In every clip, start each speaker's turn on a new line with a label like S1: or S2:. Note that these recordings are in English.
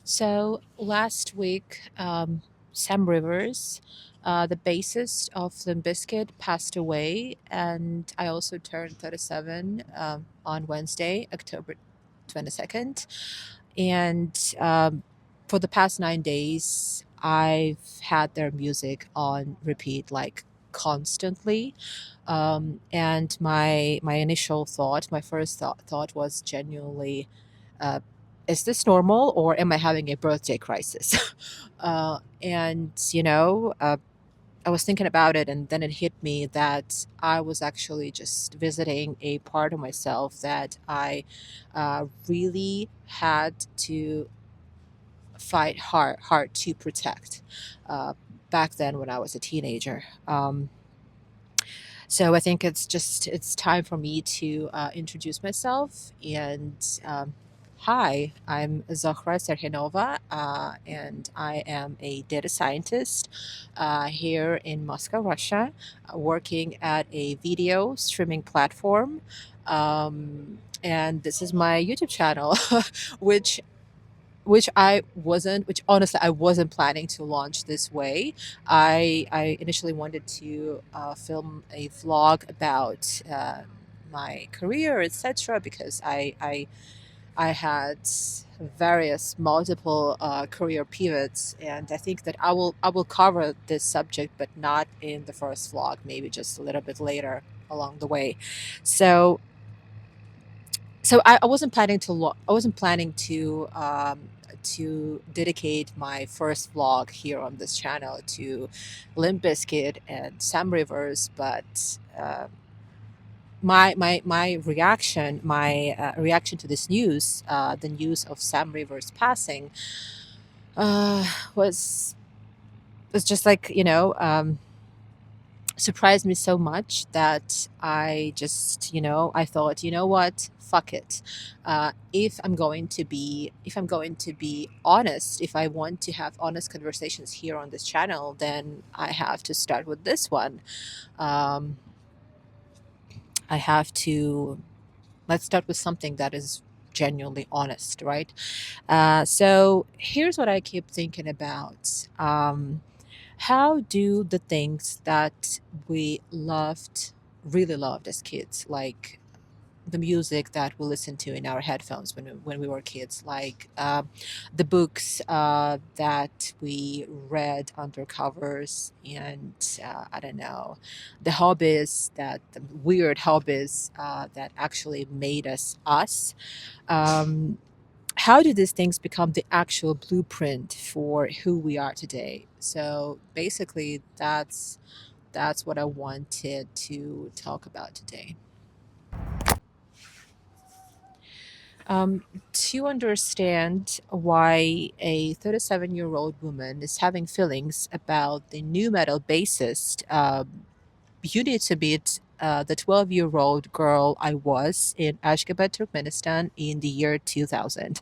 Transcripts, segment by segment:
S1: So last week, Sam Rivers, the bassist of Limp Bizkit, passed away, and I also turned 37 on Wednesday, October 22nd. And for the past 9 days, I've had their music on repeat, like constantly. And my initial thought, my first thought was genuinely, uh, is this normal or am I having a birthday crisis? And I was thinking about it, and then it hit me that I was actually just visiting a part of myself that I really had to fight hard to protect uh, back then when I was a teenager. So I think it's time for me to introduce myself. And hi, I'm Zahra Serhinova, and I am a data scientist here in Moscow, Russia, working at a video streaming platform. And this is my YouTube channel, which which honestly I wasn't planning to launch this way. I initially wanted to film a vlog about my career, etc., because I had various multiple career pivots, and I think that I will cover this subject, but not in the first vlog, maybe just a little bit later along the way. So I wasn't planning to I wasn't planning to dedicate my first vlog here on this channel to Limp Bizkit and Sam Rivers, but my reaction, my reaction to this news, the news of Sam Rivers passing, uh, was was just like surprised me so much that I just, I thought, you know what, fuck it. If I'm going to be honest, if I want to have honest conversations here on this channel, then I have to start with this one. Um, I have to Let's start with something that is genuinely honest, right? So here's what I keep thinking about. How do the things that we really loved as kids, like the music that we listened to in our headphones when we were kids, like the books that we read under covers, and I don't know, the weird hobbies that actually made us us. Um, how do these things become the actual blueprint for who we are today? So basically, that's what I wanted to talk about today. To understand why a 37-year-old woman is having feelings about the new metal bassist, you need to meet the 12-year-old girl I was in Ashgabat, Turkmenistan in the year 2000.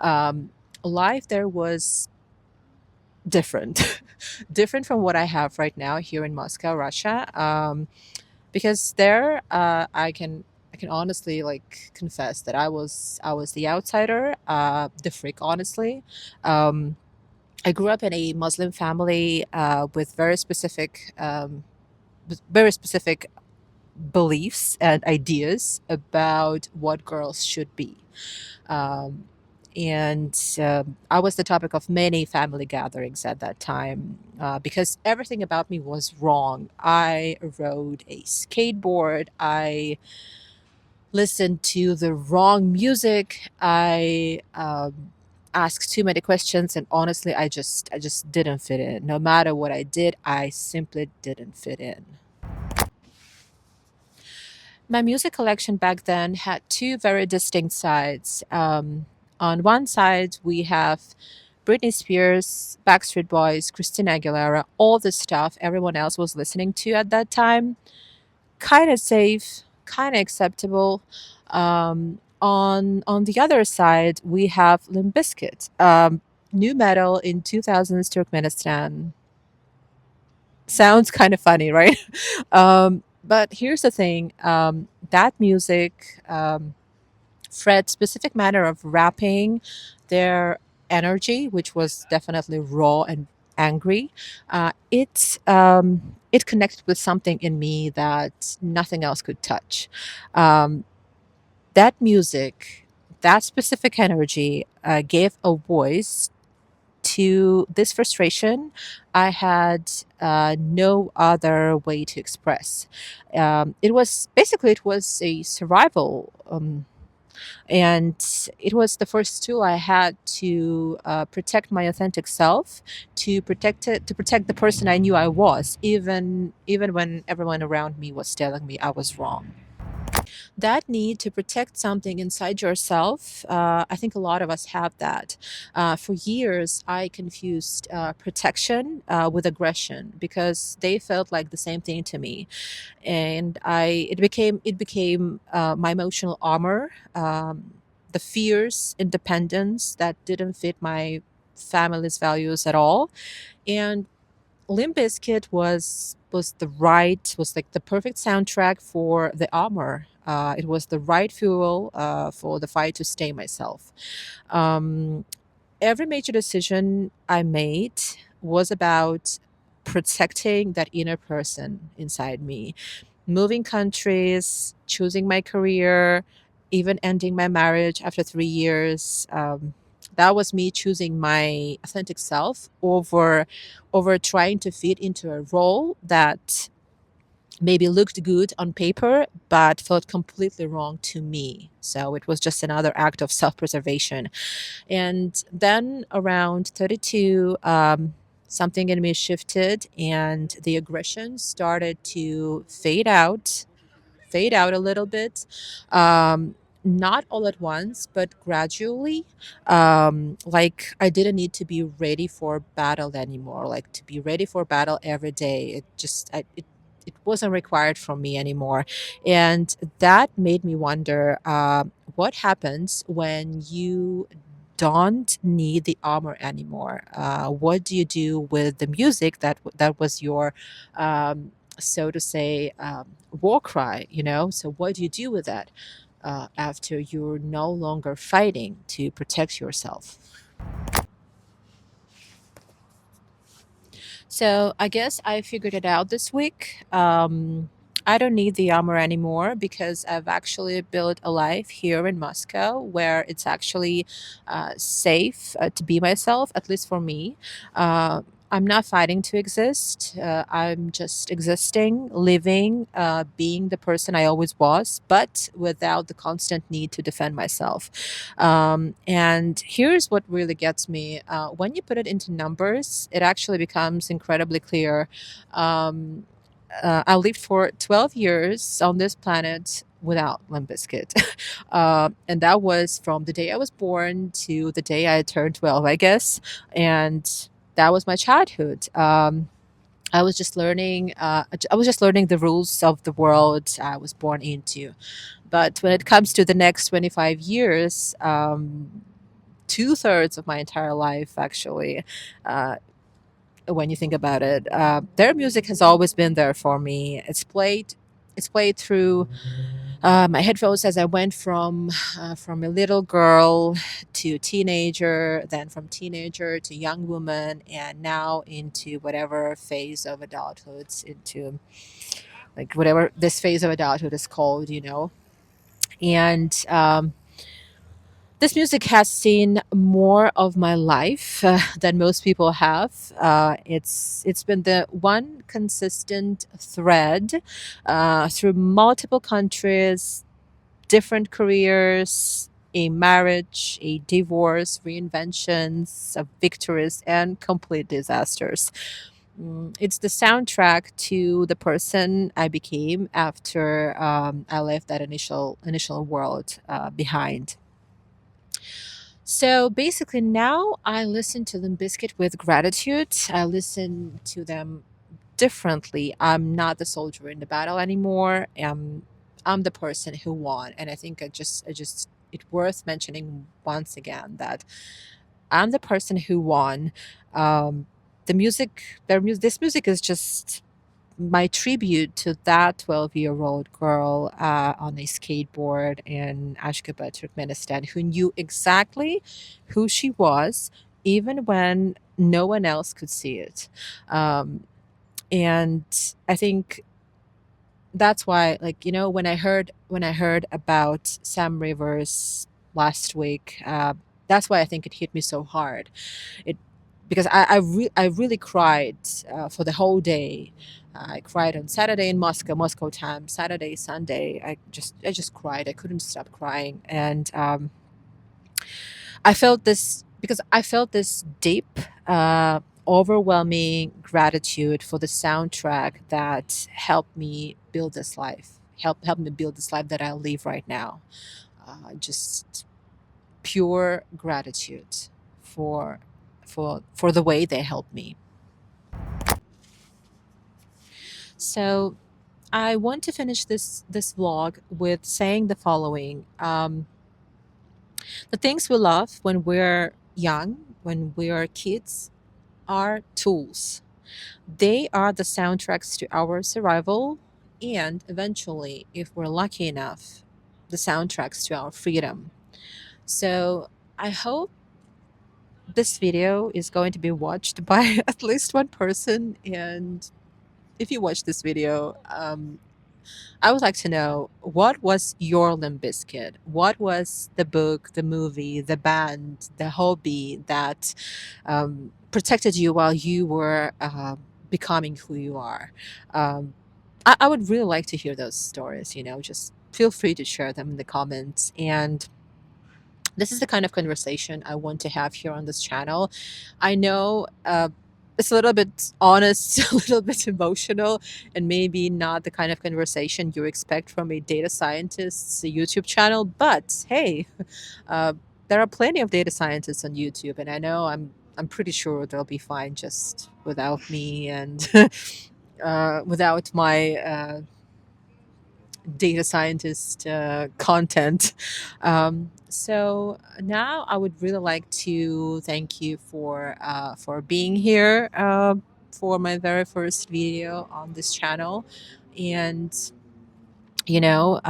S1: Um, Life there was different, different from what I have right now here in Moscow, Russia. Because there, I can honestly like confess that I was the outsider, the freak. Honestly, um, I grew up in a Muslim family with very specific beliefs and ideas about what girls should be. Um, and I was the topic of many family gatherings at that time because everything about me was wrong. I rode a skateboard. I listened to the wrong music. I asked too many questions, and honestly, I just didn't fit in. No matter what I did, I simply didn't fit in. My music collection back then had two very distinct sides. On one side, we have Britney Spears, Backstreet Boys, Christina Aguilera, all the stuff everyone else was listening to at that time. Kind of safe, kind of acceptable. On the other side, we have Limp Bizkit, new metal in 2000s Turkmenistan. Sounds kind of funny, right? But here's the thing: that music, Fred's specific manner of rapping, their energy, which was definitely raw and angry. It connected with something in me that nothing else could touch. Um, that music, that specific energy, gave a voice to this frustration I had no other way to express. It was a survival. And it was the first tool I had to protect my authentic self, to protect the person I knew I was, even when everyone around me was telling me I was wrong. That need to protect something inside yourself, I think a lot of us have that. For years, I confused protection with aggression because they felt like the same thing to me, and it became my emotional armor. The fierce independence that didn't fit my family's values at all. And Limp Bizkit was like the perfect soundtrack for the armor. It was the right fuel for the fight to stay myself. Um, every major decision I made was about protecting that inner person inside me. Moving countries, choosing my career, even ending my marriage after 3 years. That was me choosing my authentic self over trying to fit into a role that maybe looked good on paper but felt completely wrong to me. So it was just another act of self-preservation. And then around 32, something in me shifted and the aggression started to fade out a little bit. Um, not all at once, but gradually. Like I didn't need to be ready for battle anymore. Like to be ready for battle every day. It wasn't required from me anymore. And that made me wonder what happens when you don't need the armor anymore. What do you do with the music that was your so to say, war cry, you know? So, what do you do with that after you're no longer fighting to protect yourself? So I guess I figured it out this week. I don't need the armor anymore because I've actually built a life here in Moscow where it's actually safe to be myself, at least for me. Uh, I'm not fighting to exist. I'm just existing, living, being the person I always was, but without the constant need to defend myself. And here's what really gets me when you put it into numbers, it actually becomes incredibly clear. Um, I lived for 12 years on this planet without Limp Bizkit. And that was from the day I was born to the day I turned 12, I guess. And that was my childhood. I was just learning the rules of the world I was born into. But when it comes to the next 25 years, two-thirds of my entire life, actually, uh, when you think about it, their music has always been there for me. It's played through my headphones as I went from a little girl to teenager, then from teenager to young woman, and now into whatever phase of adulthood, into like whatever this phase of adulthood is called, you know. And this music has seen more of my life than most people have. It's been the one consistent thread through multiple countries, different careers, a marriage, a divorce, reinventions, victories, and complete disasters. It's the soundtrack to the person I became after I left that initial world behind. So basically, now I listen to Limp Bizkit with gratitude. I listen to them differently. I'm not the soldier in the battle anymore. I'm the person who won, and I think it's worth mentioning once again that I'm the person who won. Um, this music is just. my tribute to that 12-year-old girl on a skateboard in Ashgabat, Turkmenistan, who knew exactly who she was, even when no one else could see it. Um, and I think that's why, like, when I heard about Sam Rivers last week, that's why I think it hit me so hard. It Because I really cried for the whole day. I cried on Saturday in Moscow time, Saturday, Sunday. I just cried. I couldn't stop crying, and I felt this deep, overwhelming gratitude for the soundtrack that helped me build this life that I live right now. Just pure gratitude for for the way they helped me. So I want to finish this vlog with saying the following: the things we love when we're young, when we are kids, are tools. They are the soundtracks to our survival, and eventually, if we're lucky enough, the soundtracks to our freedom. So I hope this video is going to be watched by at least one person. And if you watch this video, I would like to know, what was your Limp Bizkit? What was the book, the movie, the band, the hobby that protected you while you were becoming who you are? Um, I would really like to hear those stories. Just feel free to share them in the comments. And this is the kind of conversation I want to have here on this channel. I know it's a little bit honest, a little bit emotional, and maybe not the kind of conversation you expect from a data scientist's YouTube channel. But hey, uh, there are plenty of data scientists on YouTube, and I know I'm pretty sure they'll be fine just without me and without my data scientist content. So now I would really like to thank you for being here for my very first video on this channel. And you know,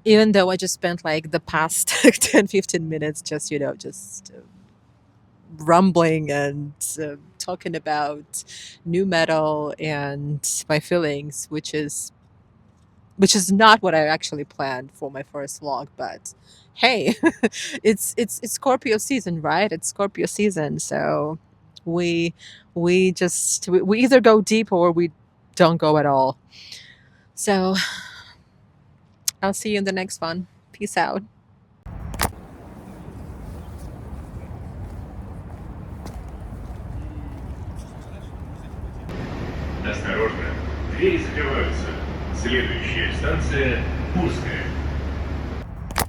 S1: even though I just spent like the past 10-15 minutes just rumbling and talking about new metal and my feelings, which is not what I actually planned for my first vlog. But hey, it's Scorpio season, right? It's Scorpio season, so we we either go deep or we don't go at all. So I'll see you in the next one. Peace out.
S2: Осторожно, двери закрываются. Следующая станция Курская.